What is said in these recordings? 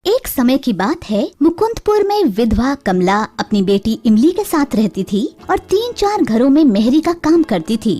एक समय की बात है, मुकुंदपुर में विधवा कमला अपनी बेटी इमली के साथ रहती थी और 3-4 घरों में मेहरी का काम करती थी।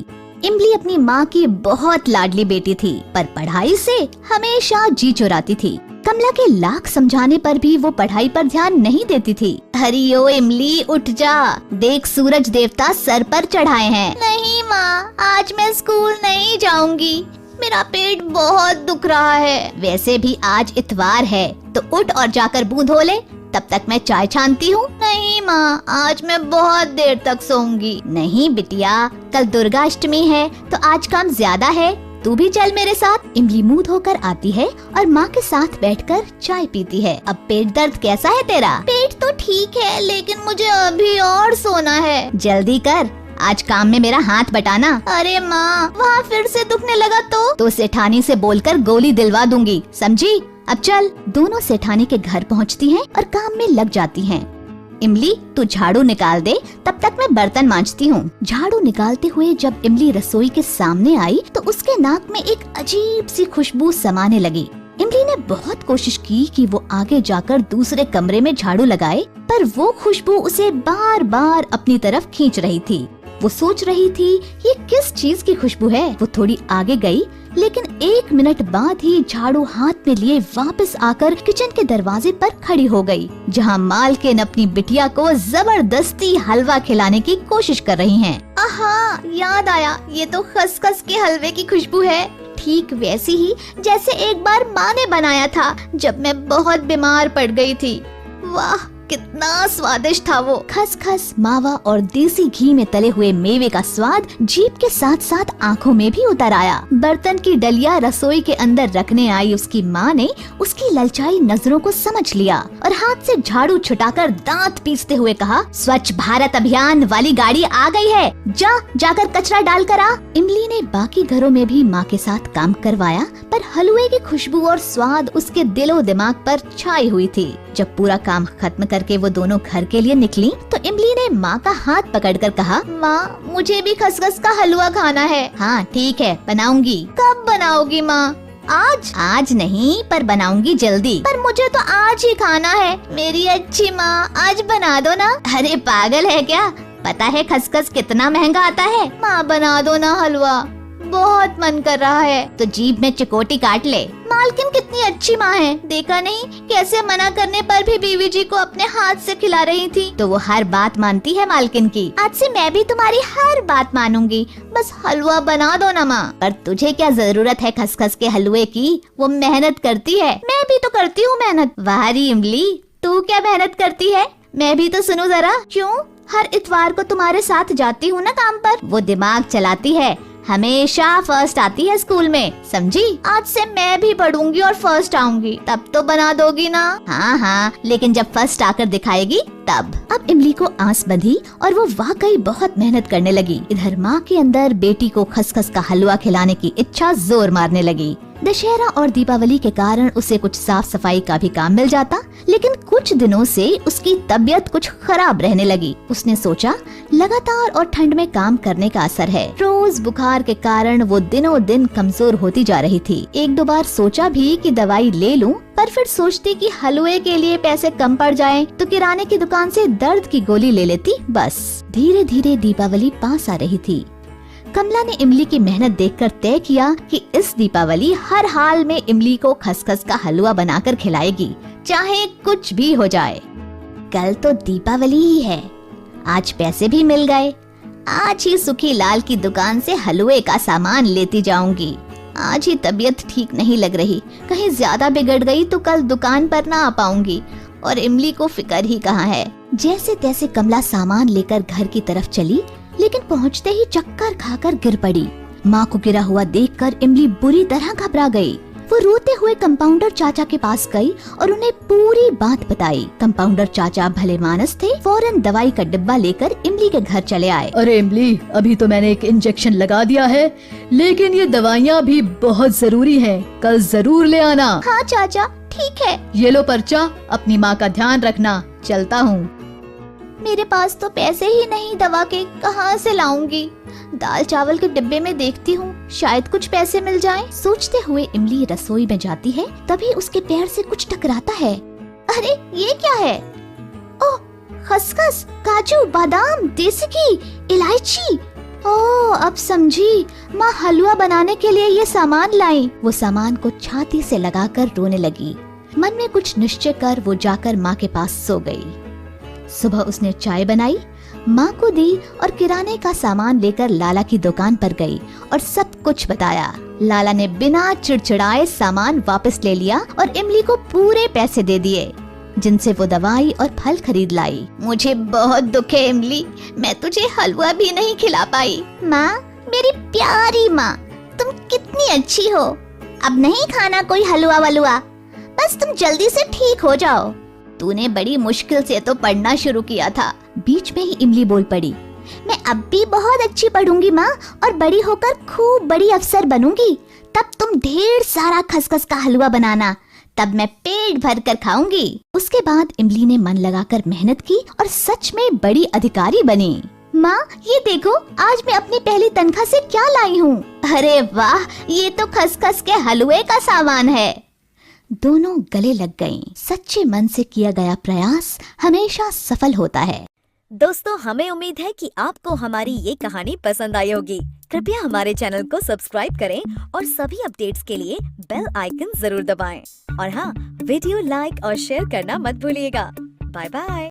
इमली अपनी माँ की बहुत लाडली बेटी थी, पर पढ़ाई से हमेशा जी चुराती थी। कमला के लाख समझाने पर भी वो पढ़ाई पर ध्यान नहीं देती थी। हरियो इमली, उठ जा, देख सूरज देवता सर पर चढ़ाए हैं। नहीं माँ, आज मैं स्कूल नहीं जाऊंगी, मेरा पेट बहुत दुख रहा है। वैसे भी आज इतवार है, तो उठ और जाकर मुंह धो ले, तब तक मैं चाय छानती हूँ। नहीं माँ, आज मैं बहुत देर तक सोऊंगी। नहीं बिटिया, कल दुर्गा अष्टमी है, तो आज काम ज्यादा है, तू भी चल मेरे साथ। इमली मुंह धोकर आती है और माँ के साथ बैठकर चाय पीती है। अब पेट दर्द कैसा है तेरा? पेट तो ठीक है, लेकिन मुझे अभी और सोना है। जल्दी कर, आज काम में मेरा हाथ बटाना। अरे माँ, वहाँ फिर से दुखने लगा तो सेठानी से बोलकर गोली दिलवा दूंगी, समझी? अब चल। दोनों सेठानी के घर पहुँचती हैं और काम में लग जाती हैं। इमली, तू झाड़ू निकाल दे, तब तक मैं बर्तन मांजती हूँ। झाड़ू निकालते हुए जब इमली रसोई के सामने आई तो उसके नाक में एक अजीब सी खुशबू समाने लगी। इमली ने बहुत कोशिश की कि वो आगे जाकर दूसरे कमरे में झाड़ू लगाए, पर वो खुशबू उसे बार बार अपनी तरफ खींच रही थी। वो सोच रही थी ये किस चीज की खुशबू है। वो थोड़ी आगे गई, लेकिन 1 मिनट बाद ही झाड़ू हाथ में लिए वापस आकर किचन के दरवाजे पर खड़ी हो गई, जहाँ मालकिन अपनी बिटिया को जबरदस्ती हलवा खिलाने की कोशिश कर रही हैं। आहा, याद आया, ये तो खसखस के हलवे की खुशबू है, ठीक वैसी ही जैसे एक बार माँ ने बनाया था जब मैं बहुत बीमार पड़ गई थी। वाह, कितना स्वादिष्ट था वो। खसखस, मावा और देसी घी में तले हुए मेवे का स्वाद जीभ के साथ साथ आँखों में भी उतर आया। बर्तन की डलिया रसोई के अंदर रखने आई उसकी माँ ने उसकी ललचाई नजरों को समझ लिया और हाथ से झाड़ू छुटाकर दांत पीसते हुए कहा, स्वच्छ भारत अभियान वाली गाड़ी आ गई है, जाकर कचरा डाल कर आ। इमली ने बाकी घरों में भी माँ के साथ काम करवाया, पर हलवे की खुशबू और स्वाद उसके दिलो दिमाग पर छाई हुई थी। जब पूरा काम खत्म करके वो दोनों घर के लिए निकली तो इमली ने माँ का हाथ पकड़कर कहा, माँ, मुझे भी खसखस का हलवा खाना है। हाँ ठीक है, बनाऊंगी। कब बनाओगी माँ? आज नहीं, पर बनाऊंगी जल्दी। पर मुझे तो आज ही खाना है। मेरी अच्छी माँ, आज बना दो ना। अरे पागल है क्या, पता है खसखस कितना महंगा आता है। माँ बना दो ना हलवा, बहुत मन कर रहा है। तो जीभ में चिकोटी काट ले। मालकिन कितनी अच्छी माँ है, देखा नहीं कैसे मना करने पर भी बीवी जी को अपने हाथ से खिला रही थी। तो वो हर बात मानती है मालकिन की। आज से मैं भी तुम्हारी हर बात मानूंगी, बस हलवा बना दो ना माँ। पर तुझे क्या जरूरत है खसखस के हलवे की, वो मेहनत करती है। मैं भी तो करती हूँ मेहनत। वाह री इमली, तू क्या मेहनत करती है, मैं भी तो सुनूं जरा। क्यों? हर इतवार को तुम्हारे साथ जाती हूँ ना काम पर। वो दिमाग चलाती है, हमेशा फर्स्ट आती है स्कूल में, समझी? आज से मैं भी पढ़ूंगी और फर्स्ट आऊंगी, तब तो बना दोगी ना? हाँ, लेकिन जब फर्स्ट आकर दिखाएगी तब। अब इमली को आस बंधी और वो वाकई बहुत मेहनत करने लगी। इधर माँ के अंदर बेटी को खसखस का हलवा खिलाने की इच्छा जोर मारने लगी। दशहरा और दीपावली के कारण उसे कुछ साफ सफाई का भी काम मिल जाता, लेकिन कुछ दिनों से उसकी तबीयत कुछ खराब रहने लगी। उसने सोचा लगातार और ठंड में काम करने का असर है। रोज बुखार के कारण वो दिनों दिन कमजोर होती जा रही थी। 1-2 बार सोचा भी कि दवाई ले लूं, पर फिर सोचती कि हलवे के लिए पैसे कम पड़ जाएं, तो किराने की दुकान से दर्द की गोली ले लेती बस। धीरे धीरे दीपावली पास आ रही थी। कमला ने इमली की मेहनत देखकर तय किया कि इस दीपावली हर हाल में इमली को खसखस का हलवा बनाकर खिलाएगी, चाहे कुछ भी हो जाए। कल तो दीपावली ही है, आज पैसे भी मिल गए। आज ही सुखी लाल की दुकान से हलवे का सामान लेती जाऊंगी। आज ही तबीयत ठीक नहीं लग रही, कहीं ज्यादा बिगड़ गई तो कल दुकान पर ना आ पाऊंगी, और इमली को फिक्र ही कहाँ है। जैसे तैसे कमला सामान लेकर घर की तरफ चली, लेकिन पहुंचते ही चक्कर खाकर गिर पड़ी। माँ को गिरा हुआ देखकर इमली बुरी तरह घबरा गई। वो रोते हुए कंपाउंडर चाचा के पास गई और उन्हें पूरी बात बताई। कंपाउंडर चाचा भले मानस थे, फौरन दवाई का डिब्बा लेकर इमली के घर चले आए। अरे इमली, अभी तो मैंने एक इंजेक्शन लगा दिया है, लेकिन ये दवाइयाँ भी बहुत जरूरी हैं, कल जरूर ले आना। हाँ चाचा, ठीक है। ये लो पर्चा, अपनी माँ का ध्यान रखना, चलता हूँ। मेरे पास तो पैसे ही नहीं, दवा के कहाँ से लाऊंगी? दाल चावल के डिब्बे में देखती हूँ, शायद कुछ पैसे मिल जाएं। सोचते हुए इमली रसोई में जाती है, तभी उसके पैर से कुछ टकराता है। अरे ये क्या है? ओह, खसखस, काजू, बादाम, देसी घी, इलायची। ओह, अब समझी, माँ हलवा बनाने के लिए ये सामान लाई। वो सामान को छाती से लगाकर रोने लगी। मन में कुछ निश्चय कर वो जाकर माँ के पास सो गई। सुबह उसने चाय बनाई, माँ को दी और किराने का सामान लेकर लाला की दुकान पर गई और सब कुछ बताया। लाला ने बिना चिड़चिड़ाए सामान वापस ले लिया और इमली को पूरे पैसे दे दिए, जिनसे वो दवाई और फल खरीद लाई। मुझे बहुत दुख है इमली, मैं तुझे हलवा भी नहीं खिला पाई। माँ, मेरी प्यारी माँ, तुम कितनी अच्छी हो। अब नहीं खाना कोई हलवा वलवा, बस तुम जल्दी से ठीक हो जाओ। तूने बड़ी मुश्किल से तो पढ़ना शुरू किया था। बीच में ही इमली बोल पड़ी, मैं अब भी बहुत अच्छी पढ़ूंगी माँ, और बड़ी होकर खूब बड़ी अफसर बनूंगी। तब तुम ढेर सारा खसखस का हलवा बनाना, तब मैं पेट भर कर खाऊंगी। उसके बाद इमली ने मन लगाकर मेहनत की और सच में बड़ी अधिकारी बनी। माँ, ये देखो, आज मैं अपनी पहली तनख्वाह से क्या लाई हूँ। अरे वाह, ये तो खसखस के हलवे का सामान है। दोनों गले लग गईं। सच्चे मन से किया गया प्रयास हमेशा सफल होता है। दोस्तों, हमें उम्मीद है कि आपको हमारी ये कहानी पसंद आई होगी। कृपया हमारे चैनल को सब्सक्राइब करें और सभी अपडेट्स के लिए बेल आइकन जरूर दबाएं। और हाँ, वीडियो लाइक और शेयर करना मत भूलिएगा। Bye bye.